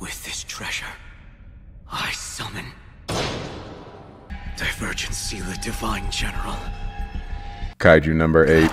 With this treasure, I summon Divergent Sela Divine General. Kaiju number 8.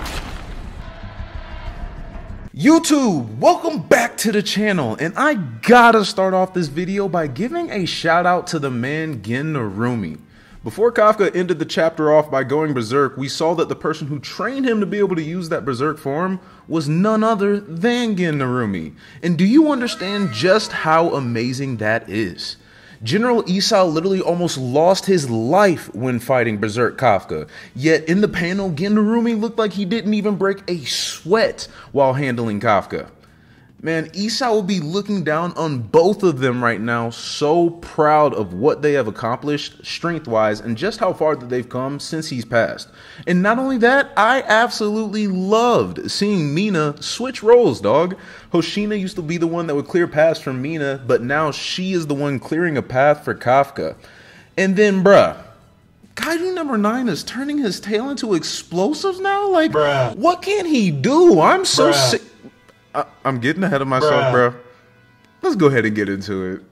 YouTube, welcome back to the channel, and I gotta start off this video by giving a shout out to the man Gen Narumi. Before Kafka ended the chapter off by going berserk, we saw that the person who trained him to be able to use that berserk form was none other than Gen Narumi. And do you understand just how amazing that is? General Isao literally almost lost his life when fighting Berserk Kafka, yet in the panel, Gen Narumi looked like he didn't even break a sweat while handling Kafka. Man, Isao will be looking down on both of them right now, so proud of what they have accomplished strength-wise and just how far that they've come since he's passed. And not only that, I absolutely loved seeing Mina switch roles, dog. Hoshina used to be the one that would clear paths for Mina, but now she is the one clearing a path for Kafka. And then, bruh, Kaiju number 9 is turning his tail into explosives now? Like, bruh, what can he do? I'm so sick. I'm getting ahead of myself, bro. Let's go ahead and get into it.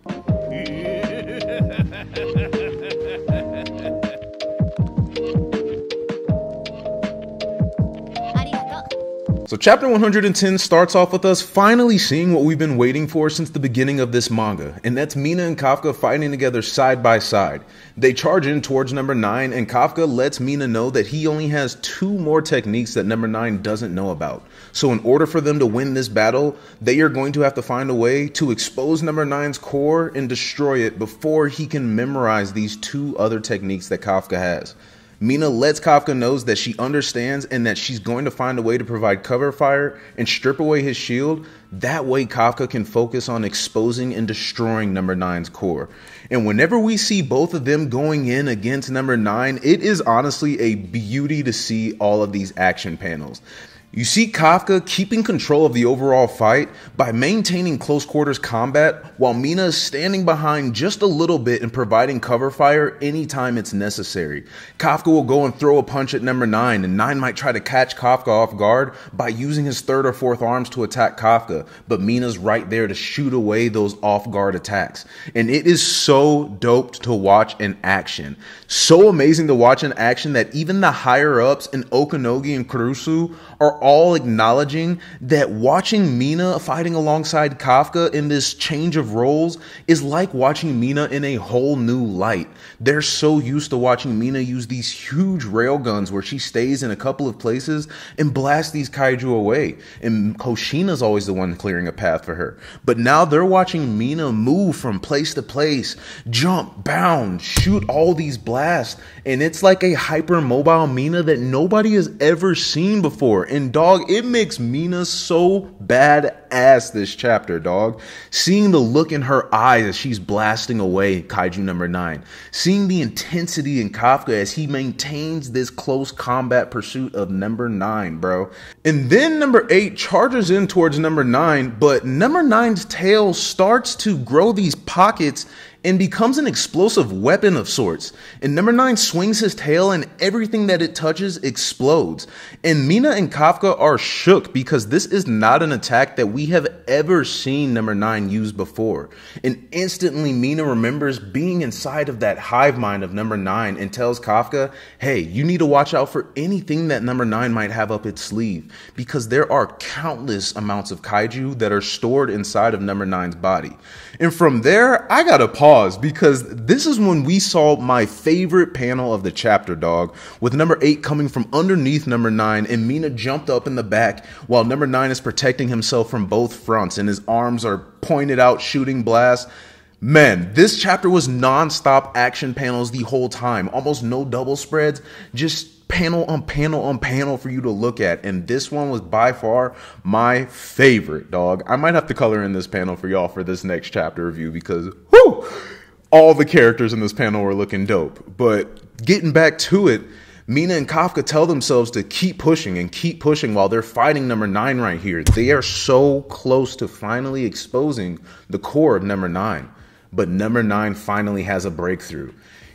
So chapter 110 starts off with us finally seeing what we've been waiting for since the beginning of this manga, and that's Mina and Kafka fighting together side by side. They charge in towards number 9, and Kafka lets Mina know that he only has 2 more techniques that number 9 doesn't know about. So in order for them to win this battle, they are going to have to find a way to expose number 9's core and destroy it before he can memorize these 2 other techniques that Kafka has. Mina lets Kafka know that she understands and that she's going to find a way to provide cover fire and strip away his shield. That way Kafka can focus on exposing and destroying number 9's core. And whenever we see both of them going in against number 9, it is honestly a beauty to see all of these action panels. You see Kafka keeping control of the overall fight by maintaining close quarters combat while Mina is standing behind just a little bit and providing cover fire anytime it's necessary. Kafka will go and throw a punch at number 9, and 9 might try to catch Kafka off guard by using his 3rd or 4th arms to attack Kafka, but Mina's right there to shoot away those off guard attacks. And it is so dope to watch in action. So amazing to watch in action that even the higher ups in Okanogi and Kurusu are all acknowledging that watching Mina fighting alongside Kafka in this change of roles is like watching Mina in a whole new light. They're so used to watching Mina use these huge railguns where she stays in a couple of places and blasts these kaiju away. And Hoshina's always the one clearing a path for her. But now they're watching Mina move from place to place, jump, bound, shoot all these blasts. And it's like a hyper-mobile Mina that nobody has ever seen before. And dog, it makes Mina so badass this chapter, dog. Seeing the look in her eyes as she's blasting away Kaiju number 9. Seeing the intensity in Kafka as he maintains this close combat pursuit of number 9, bro. And then number 8 charges in towards number 9, but number 9's tail starts to grow these pockets and becomes an explosive weapon of sorts. And number 9 swings his tail and everything that it touches explodes. And Mina and Kafka are shook because this is not an attack that we have ever seen number 9 use before. And instantly Mina remembers being inside of that hive mind of number 9 and tells Kafka, hey, you need to watch out for anything that number 9 might have up its sleeve, because there are countless amounts of kaiju that are stored inside of number 9's body. And from there, I gotta pause, because this is when we saw my favorite panel of the chapter, dog, with number 8 coming from underneath number 9 and Mina jumped up in the back while number 9 is protecting himself from both fronts and his arms are pointed out shooting blasts. Man, this chapter was non-stop action panels the whole time, almost no double spreads, just panel on panel on panel for you to look at, and this one was by far my favorite, dog. I might have to color in this panel for y'all for this next chapter review because, whoo, all the characters in this panel were looking dope. But getting back to it, Mina and Kafka tell themselves to keep pushing while they're fighting number 9 right here. They are so close to finally exposing the core of number 9, but number 9 finally has a breakthrough.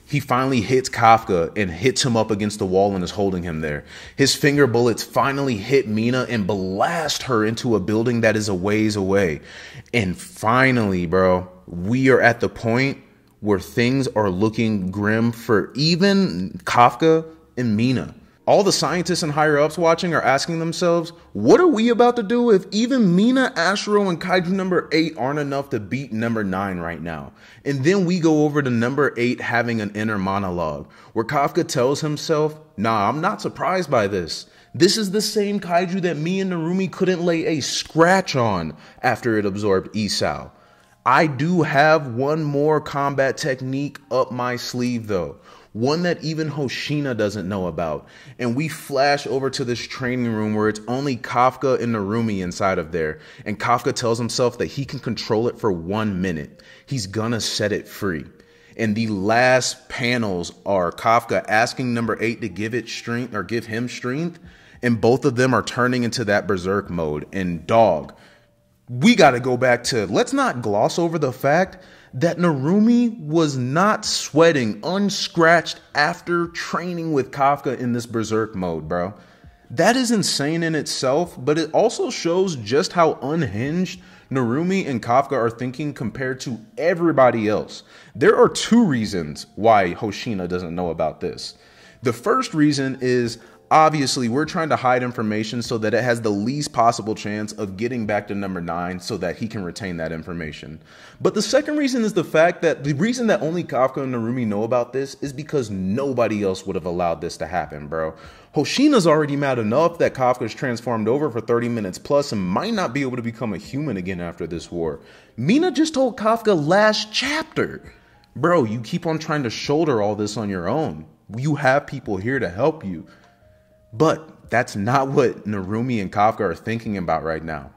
He finally hits Kafka and hits him up against the wall and is holding him there. His finger bullets finally hit Mina and blast her into a building that is a ways away. And finally, bro, we are at the point where things are looking grim for even Kafka and Mina. All the scientists and higher ups watching are asking themselves, what are we about to do if even Mina, Ashuro, and Kaiju number 8 aren't enough to beat number 9 right now? And then we go over to number 8 having an inner monologue where Kafka tells himself, nah, I'm not surprised by this. This is the same Kaiju that me and Narumi couldn't lay a scratch on after it absorbed Isao. I do have one more combat technique up my sleeve though. One that even Hoshina doesn't know about. And we flash over to this training room where it's only Kafka and Narumi inside of there. And Kafka tells himself that he can control it for 1 minute. He's gonna set it free. And the last panels are Kafka asking number 8 to give it strength or give him strength. And both of them are turning into that berserk mode. And dog, we gotta go back to, let's not gloss over the fact that Narumi was not sweating unscratched after training with Kafka in this berserk mode, bro. That is insane in itself, but it also shows just how unhinged Narumi and Kafka are thinking compared to everybody else. There are 2 reasons why Hoshina doesn't know about this. The first reason is, obviously, we're trying to hide information so that it has the least possible chance of getting back to number 9 so that he can retain that information. But the second reason is the fact that the reason that only Kafka and Narumi know about this is because nobody else would have allowed this to happen, bro. Hoshina's already mad enough that Kafka's transformed over for 30 minutes plus and might not be able to become a human again after this war. Mina just told Kafka last chapter, bro, you keep on trying to shoulder all this on your own. You have people here to help you. But that's not what Narumi and Kafka are thinking about right now.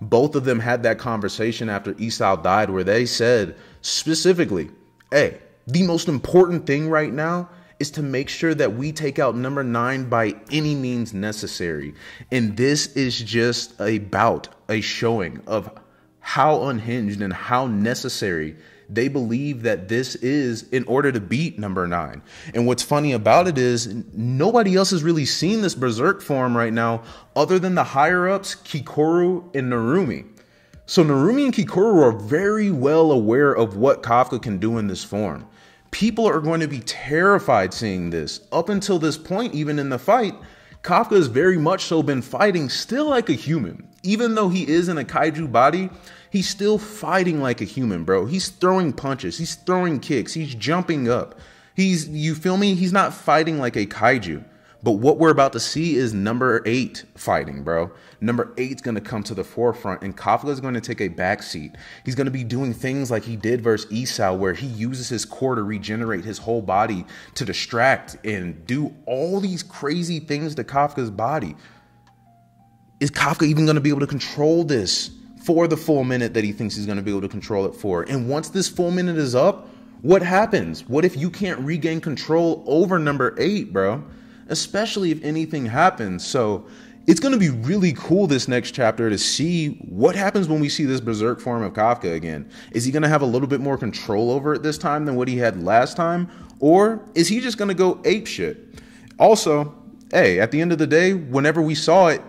Both of them had that conversation after Isao died where they said specifically, hey, the most important thing right now is to make sure that we take out number 9 by any means necessary. And this is just a bout, a showing of how unhinged and how necessary they believe that this is in order to beat number 9. And what's funny about it is nobody else has really seen this berserk form right now other than the higher ups, Kikoru and Narumi. So Narumi and Kikoru are very well aware of what Kafka can do in this form. People are going to be terrified seeing this. Up until this point, even in the fight, Kafka has very much so been fighting still like a human. Even though he is in a kaiju body, he's still fighting like a human, bro. He's throwing punches. He's throwing kicks. He's jumping up. You feel me? He's not fighting like a kaiju. But what we're about to see is number 8 fighting, bro. Number 8's going to come to the forefront and Kafka is going to take a backseat. He's going to be doing things like he did versus Isao where he uses his core to regenerate his whole body to distract and do all these crazy things to Kafka's body. Is Kafka even going to be able to control this for the full minute that he thinks he's going to be able to control it for? And once this full minute is up, what happens? What if you can't regain control over number 8, bro? Especially if anything happens. So it's going to be really cool this next chapter to see what happens when we see this berserk form of Kafka again. Is he going to have a little bit more control over it this time than what he had last time? Or is he just going to go apeshit? Also, hey, at the end of the day, whenever we saw it,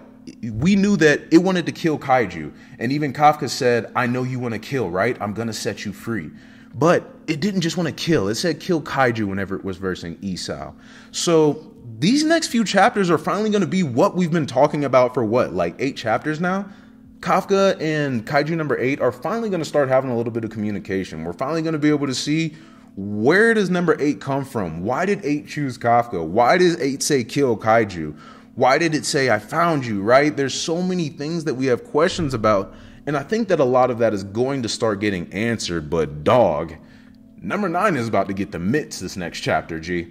we knew that it wanted to kill Kaiju. And even Kafka said, I know you want to kill, right? I'm going to set you free. But it didn't just want to kill. It said kill Kaiju whenever it was versing Isao. So these next few chapters are finally going to be what we've been talking about for what, like 8 chapters now? Kafka and Kaiju number 8 are finally going to start having a little bit of communication. We're finally going to be able to see, where does number 8 come from? Why did 8 choose Kafka? Why does 8 say kill Kaiju? Why did it say I found you, right? There's so many things that we have questions about. And I think that a lot of that is going to start getting answered. But dog, number 9 is about to get the mitts this next chapter, G.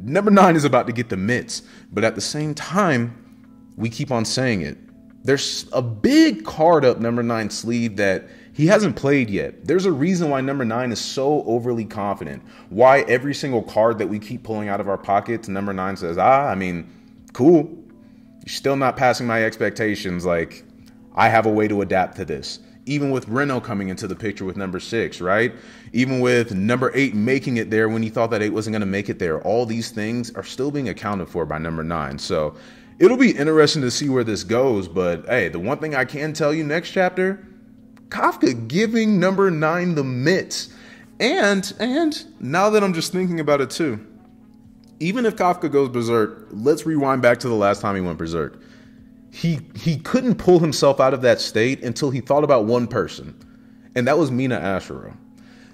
Number 9 is about to get the mitts. But at the same time, we keep on saying it. There's a big card up number 9's sleeve that he hasn't played yet. There's a reason why number 9 is so overly confident. Why every single card that we keep pulling out of our pockets, number 9 says, I mean, cool. You're still not passing my expectations. Like, I have a way to adapt to this. Even with Reno coming into the picture with number 6, right? Even with number 8 making it there when he thought that 8 wasn't going to make it there. All these things are still being accounted for by number 9. So it'll be interesting to see where this goes. But hey, the one thing I can tell you next chapter, Kafka giving number 9 the mitts. And now that I'm just thinking about it too, even if Kafka goes berserk, let's rewind back to the last time he went berserk. He couldn't pull himself out of that state until he thought about one person, and that was Mina Ashura.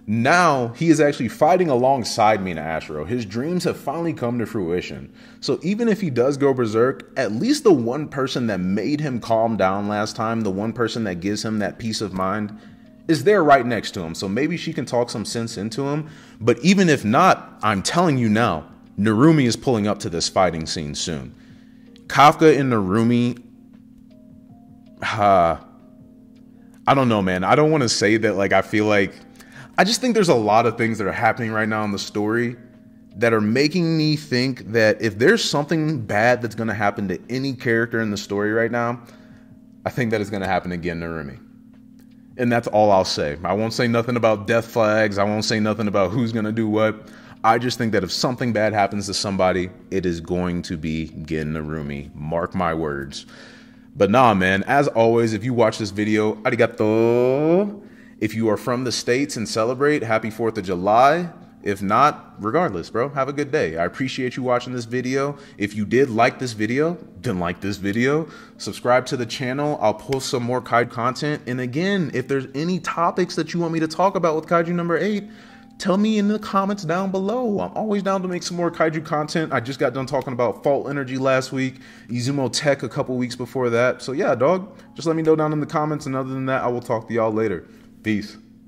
Now he is actually fighting alongside Mina Ashura. His dreams have finally come to fruition. So even if he does go berserk, at least the one person that made him calm down last time, the one person that gives him that peace of mind, is there right next to him. So maybe she can talk some sense into him. But even if not, I'm telling you now, Narumi is pulling up to this fighting scene soon. Kafka and Narumi, I don't know, man. I don't want to say that, like, I feel like, I just think there's a lot of things that are happening right now in the story that are making me think that if there's something bad that's going to happen to any character in the story right now, I think that it's going to happen again to Narumi. And that's all I'll say. I won't say nothing about death flags. I won't say nothing about who's going to do what. I just think that if something bad happens to somebody, it is going to be Gen Narumi. Mark my words. But nah, man, as always, if you watch this video, arigato. If you are from the States and celebrate, happy 4th of July. If not, regardless, bro, have a good day. I appreciate you watching this video. If you did like this video, then like this video. Subscribe to the channel. I'll post some more Kaiju content. And again, if there's any topics that you want me to talk about with Kaiju number 8, tell me in the comments down below. I'm always down to make some more Kaiju content. I just got done talking about Fault Energy last week, Izumo Tech a couple weeks before that. So yeah, dog, just let me know down in the comments. And other than that, I will talk to y'all later. Peace.